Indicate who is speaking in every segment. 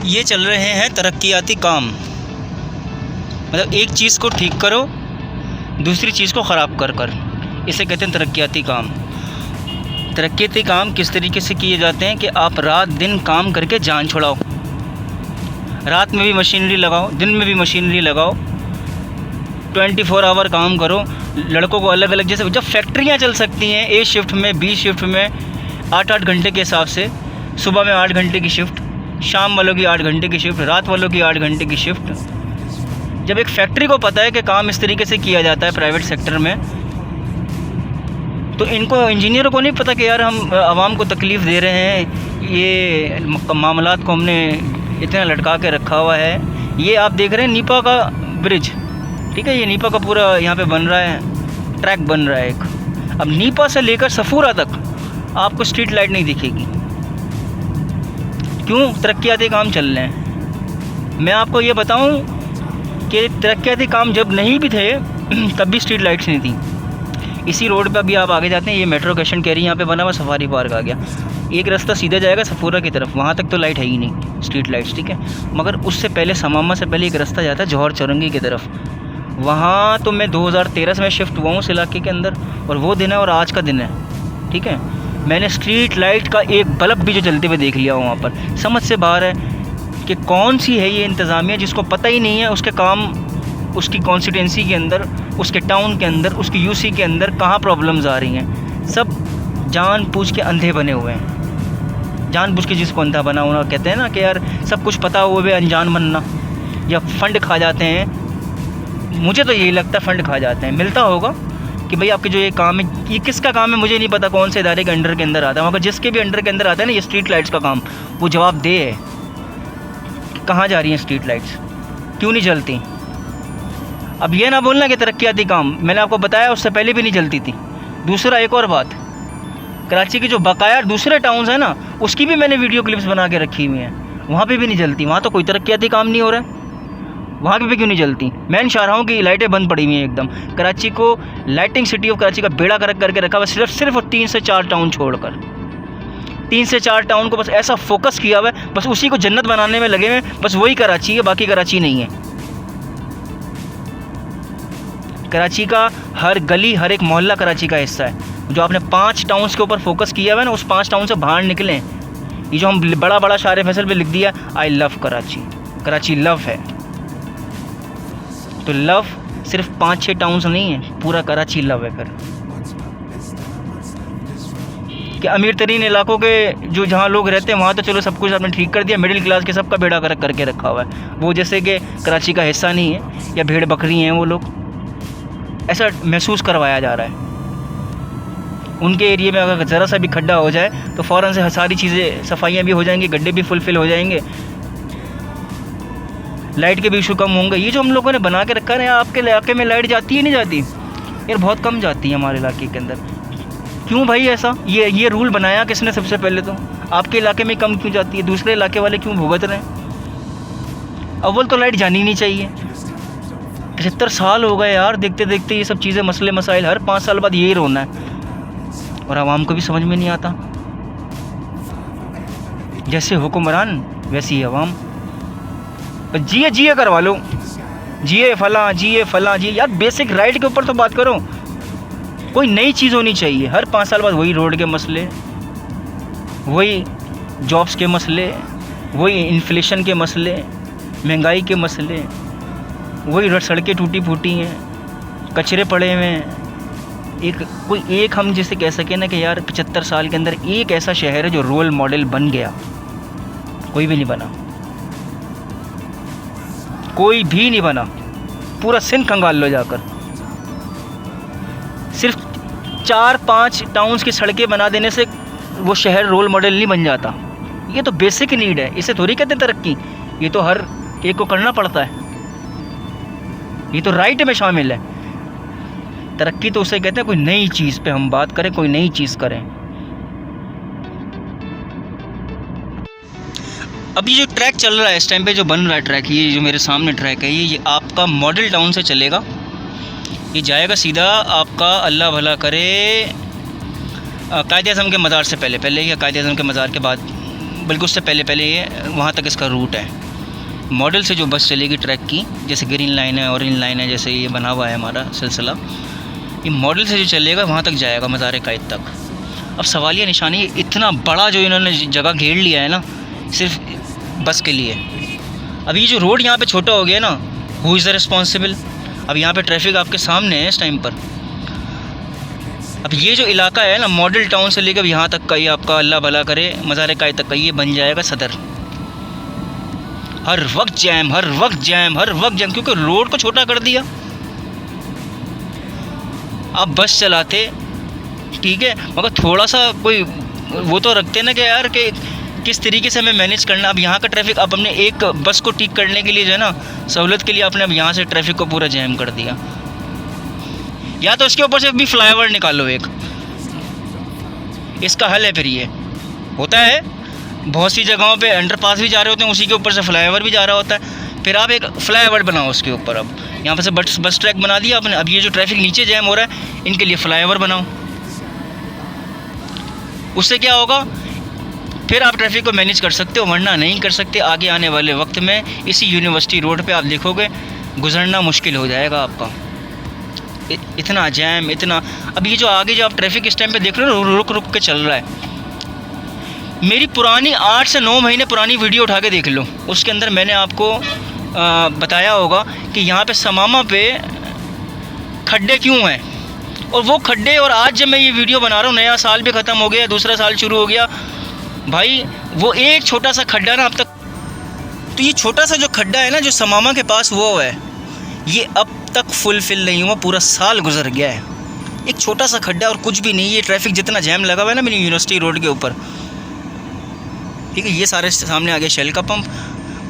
Speaker 1: ये चल रहे हैं तरक्याती काम। मतलब एक चीज़ को ठीक करो दूसरी चीज़ को ख़राब कर कर, इसे कहते हैं तरक्याती काम। तरक्याती काम किस तरीके से किए जाते हैं कि आप रात दिन काम करके जान छुड़ाओ। रात में भी मशीनरी लगाओ, दिन में भी मशीनरी लगाओ, 24 आवर काम करो। लड़कों को अलग अलग, जैसे जब फैक्ट्रियाँ चल सकती हैं ए शिफ्ट में, बी शिफ्ट में 8-8 घंटे के हिसाब से, सुबह में 8 घंटे की शिफ्ट, शाम वालों की 8 घंटे की शिफ्ट, रात वालों की 8 घंटे की शिफ्ट। जब एक फैक्ट्री को पता है कि काम इस तरीके से किया जाता है प्राइवेट सेक्टर में, तो इनको इंजीनियरों को नहीं पता कि यार हम आवाम को तकलीफ़ दे रहे हैं, ये मामलात को हमने इतना लटका के रखा हुआ है। ये आप देख रहे हैं नीपा का ब्रिज, ठीक है, ये नीपा का पूरा यहाँ पे बन रहा है, ट्रैक बन रहा है एक। अब नीपा से लेकर सफूरा तक आपको स्ट्रीट लाइट नहीं दिखेगी। क्यों? तरक्याती काम चल रहे हैं। मैं आपको ये बताऊं कि तरक्याती काम जब नहीं भी थे तब भी स्ट्रीट लाइट्स नहीं थी। इसी रोड पे अभी आप आगे जाते हैं, ये मेट्रो कैशन कैरी यहाँ पे बना हुआ, सफारी पार्क आ गया, एक रास्ता सीधा जाएगा सफूरा की तरफ, वहाँ तक तो लाइट है ही नहीं, स्ट्रीट लाइट्स, ठीक है। मगर उससे पहले समामा से पहले एक रास्ता जाता है जौहर चौरंगी की तरफ, वहाँ तो मैं 2013 में शिफ्ट हुआ हूँ उस इलाके के अंदर, और वो दिन है और आज का दिन है, ठीक है। मैंने स्ट्रीट लाइट का एक बल्ब भी जो जलते हुए देख लिया वहाँ पर। समझ से बाहर है कि कौन सी है ये इंतज़ामिया जिसको पता ही नहीं है उसके काम, उसकी कॉन्स्टिट्यूंसी के अंदर, उसके टाउन के अंदर, उसकी यूसी के अंदर कहाँ प्रॉब्लम्स आ रही हैं। सब जानबूझ के अंधे बने हुए हैं। जानबूझ के जिसको अंधा बना होना कहते हैं ना, कि यार सब कुछ पता हुए भी अनजान बनना, या फंड खा जाते हैं। मुझे तो यही लगता है फंड खा जाते हैं। मिलता होगा कि भाई आपके जो ये काम है, ये किसका काम है मुझे नहीं पता, कौन से इदारे के अंडर के अंदर आता है, मगर जिसके भी अंडर के अंदर आता है ना ये स्ट्रीट लाइट्स का काम, वो जवाब दे है। कहाँ जा रही हैं स्ट्रीट लाइट्स, क्यों नहीं जलती? अब ये ना बोलना कि तरक्याती काम, मैंने आपको बताया उससे पहले भी नहीं जलती थी। दूसरा एक और बात, कराची की जो बकाया दूसरे टाउन्स हैं ना, उसकी भी मैंने वीडियो क्लिप्स बना के रखी हुई हैं, वहाँ पे भी नहीं जलती। वहाँ तो कोई तरक्याती काम नहीं हो रहा है, वहाँ पे भी क्यों नहीं जलती? मैं इन शाहराहों की लाइटें बंद पड़ी हुई हैं एकदम। कराची को, लाइटिंग सिटी ऑफ कराची का बेड़ा गर्क करके रखा हुआ, सिर्फ 3 से 4 टाउन छोड़कर। 3 से 4 टाउन को बस ऐसा फोकस किया हुआ है, बस उसी को जन्नत बनाने में लगे हुए हैं, बस वही कराची है, बाकी कराची नहीं है। कराची का हर गली, हर एक मोहल्ला कराची का हिस्सा है। जो आपने 5 टाउन्स के ऊपर फोकस किया हुआ है ना, उस 5 टाउन से बाहर निकलें। ये जो हम बड़ा बड़ा शारे फैसल पे लिख दिया, I love Karachi, Karachi love है, तो लव सिर्फ 5-6 टाउन्स नहीं है, पूरा कराची लव है। फिर कि अमीर तरीन इलाकों के जो जहाँ लोग रहते हैं वहाँ तो चलो सब कुछ आपने ठीक कर दिया, मिडिल क्लास के सबका बेड़ा गर्क करके रखा हुआ है। वो जैसे कि कराची का हिस्सा नहीं है या भेड़ बकरी हैं वो लोग, ऐसा महसूस करवाया जा रहा है। उनके एरिया में अगर ज़रा सा भी खड्डा हो जाए तो फ़ौरन से सारी चीज़ें, सफाइयाँ भी हो जाएंगी, गड्ढे भी फुलफ़िल हो जाएंगे, लाइट के भी इशू कम होंगे। ये जो हम लोगों ने बना के रखा है, आपके इलाके में लाइट जाती है नहीं जाती? यार बहुत कम जाती है हमारे इलाके के अंदर। क्यों भाई ऐसा? ये रूल बनाया किसने? सबसे पहले तो आपके इलाके में कम क्यों जाती है, दूसरे इलाके वाले क्यों भुगत रहे हैं? अव्वल तो लाइट जानी नहीं चाहिए। 75 साल हो गए यार, देखते देखते ये सब चीज़ें, मसले मसाइल हर 5 साल बाद यही रोना है, और आवाम को भी समझ में नहीं आता। जैसे हुक्मरान वैसी आवाम, जिए जिए करवा लो, जिए फला जिए। यार बेसिक राइट के ऊपर तो बात करो, कोई नई चीज़ होनी चाहिए। हर 5 साल बाद वही रोड के मसले, वही जॉब्स के मसले, वही इन्फ्लेशन के मसले, महंगाई के मसले, वही सड़कें टूटी फूटी हैं, कचरे पड़े हुए हैं। कोई एक हम जिसे कह सकें ना कि यार 75 साल के अंदर एक ऐसा शहर है जो रोल मॉडल बन गया, कोई भी नहीं बना, कोई भी नहीं बना। पूरा सिंध खंगाल लो जाकर। सिर्फ 4-5 टाउन्स की सड़कें बना देने से वो शहर रोल मॉडल नहीं बन जाता। ये तो बेसिक नीड है, इसे थोड़ी कहते हैं तरक्की। ये तो हर एक को करना पड़ता है, ये तो राइट में शामिल है। तरक्की तो उसे कहते हैं कोई नई चीज़ पे हम बात करें, कोई नई चीज़ करें। अब ये जो ट्रैक चल रहा है इस टाइम पे, जो बन रहा है ट्रैक, ये जो मेरे सामने ट्रैक है, ये आपका मॉडल टाउन से चलेगा, ये जाएगा सीधा आपका, अल्लाह भला करे, कायद-ए-आज़म के मज़ार से पहले या कायद-ए-आज़म के मज़ार के बाद बल्कि उससे पहले पहले ये वहाँ तक इसका रूट है। मॉडल से जो बस चलेगी ट्रैक की, जैसे ग्रीन लाइन है, ऑरेंज लाइन है, जैसे ये बना हुआ है हमारा सिलसिला, ये मॉडल से जो चलेगा वहाँ तक जाएगा, मज़ार-ए-कायद तक। अब सवाल ये निशानी, इतना बड़ा जो इन्होंने जगह घेर लिया है ना सिर्फ बस के लिए। अब ये जो रोड यहाँ पे छोटा हो गया ना, हु इज़ द रिस्पॉन्सिबल? अब यहाँ पे ट्रैफिक आपके सामने है इस टाइम पर। अब ये जो इलाका है ना, मॉडल टाउन से लेकर यहाँ तक का, ये आपका अल्लाह भला करे मज़ार-ए-कायद तक का, ये बन जाएगा सदर। हर वक्त जैम, हर वक्त जैम, हर वक्त जैम, क्योंकि रोड को छोटा कर दिया। आप बस चलाते ठीक है, मगर थोड़ा सा कोई वो तो रखते ना कि यार कि किस तरीके से हमें मैनेज करना। अब यहाँ का ट्रैफिक, आप अपने एक बस को ठीक करने के लिए जो है ना, सहूलत के लिए आपने अब यहाँ से ट्रैफिक को पूरा जैम कर दिया। या तो इसके ऊपर से भी फ्लाईओवर निकालो एक, इसका हल है। फिर ये होता है बहुत सी जगहों पे अंडरपास भी जा रहे होते हैं, उसी के ऊपर से फ्लाईओवर भी जा रहा होता है। फिर आप एक फ्लाईओवर बनाओ उसके ऊपर। अब यहाँ पर से बस ट्रैक बना दिया आपने, अब ये जो ट्रैफिक नीचे जैम हो रहा है, इनके लिए फ्लाईओवर बनाओ। उससे क्या होगा, फिर आप ट्रैफिक को मैनेज कर सकते हो, वरना नहीं कर सकते। आगे आने वाले वक्त में इसी यूनिवर्सिटी रोड पे आप देखोगे गुजरना मुश्किल हो जाएगा आपका, इतना जैम, इतना। अब ये जो आगे जो आप ट्रैफिक इस टाइम पे देख रहे हो, रुक रुक के चल रहा है। मेरी पुरानी 8 से 9 महीने पुरानी वीडियो उठा के देख लो, उसके अंदर मैंने आपको बताया होगा कि यहाँ पे समामा पे खड्डे क्यों हैं, और वो खड्डे, और आज जब मैं ये वीडियो बना रहा हूँ, नया साल भी ख़त्म हो गया, दूसरा साल शुरू हो गया भाई, वो एक छोटा सा खड्डा ना अब तक, तो ये छोटा सा जो खड्डा है ना जो समामा के पास वो है, ये अब तक फुलफिल नहीं हुआ। पूरा साल गुजर गया है, एक छोटा सा खड्डा और कुछ भी नहीं। ये ट्रैफिक जितना जैम लगा हुआ है ना मेरी यूनिवर्सिटी रोड के ऊपर, ठीक है, ये सारे सामने आ गया शेल का पंप,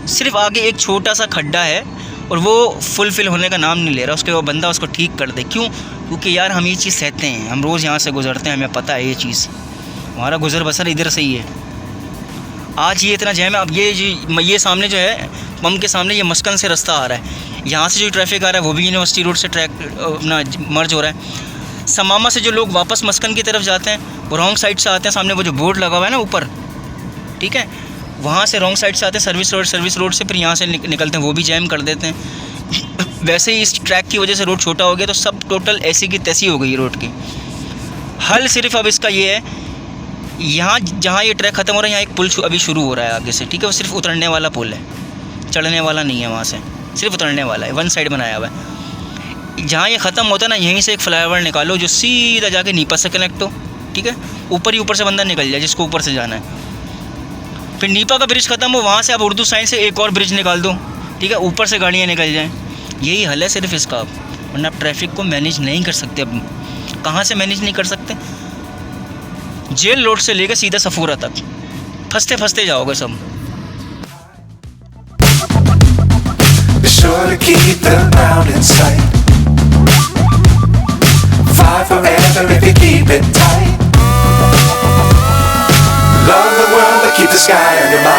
Speaker 1: सिर्फ आगे एक छोटा सा खड्डा है और वो फुलफिल होने का नाम नहीं ले रहा। उसके वो बंदा उसको ठीक कर दे, क्यों? क्योंकि यार हम ये चीज़ सहते हैं, हम रोज़ यहाँ से गुजरते हैं, हमें पता है ये चीज़, हमारा गुजर बसर इधर से ही है। आज ये इतना जैम है। अब ये सामने जो है पंप के सामने, ये मस्कन से रास्ता आ रहा है, यहाँ से जो ट्रैफिक आ रहा है वो भी यूनिवर्सिटी रोड से ट्रैक अपना मर्ज हो रहा है। समामा से जो लोग वापस मस्कन की तरफ जाते हैं वो रॉन्ग साइड से आते हैं, सामने वो जो बोर्ड लगा हुआ है ना ऊपर, ठीक है, वहाँ से रॉन्ग साइड से आते हैं सर्विस रोड से, फिर यहाँ से निकलते हैं, वो भी जैम कर देते हैं। वैसे ही इस ट्रैक की वजह से रोड छोटा हो गया, तो सब टोटल ऐसी की तैसी हो गई रोड की। हल सिर्फ अब इसका ये है, यहाँ जहाँ ये ट्रैक ख़त्म हो रहा है, यहाँ एक पुल अभी शुरू हो रहा है आगे से, ठीक है, वो सिर्फ उतरने वाला पुल है, चढ़ने वाला नहीं है, वहाँ से सिर्फ उतरने वाला है, वन साइड बनाया हुआ है। जहाँ ये ख़त्म होता है ना, यहीं से एक फ्लाईओवर निकालो जो सीधा जाके नीपा से कनेक्ट हो, ठीक है, ऊपर से बंदा निकल जाए जिसको ऊपर से जाना है। फिर नीपा का ब्रिज ख़त्म हो, वहाँ से आप उर्दू साइड से एक और ब्रिज निकाल दो, ठीक है, ऊपर से गाड़ियाँ निकल जाएँ। यही हल है सिर्फ इसका, वरना आप ट्रैफिक को मैनेज नहीं कर सकते। अब कहाँ से मैनेज नहीं कर सकते? जेल रोड से लेकर सीधा सफूरा तक फंसते फंसते जाओगे सब।
Speaker 2: Sure to keep the ground in sight. Fly forever if you keep it tight. Love the world but keep the sky on your mind.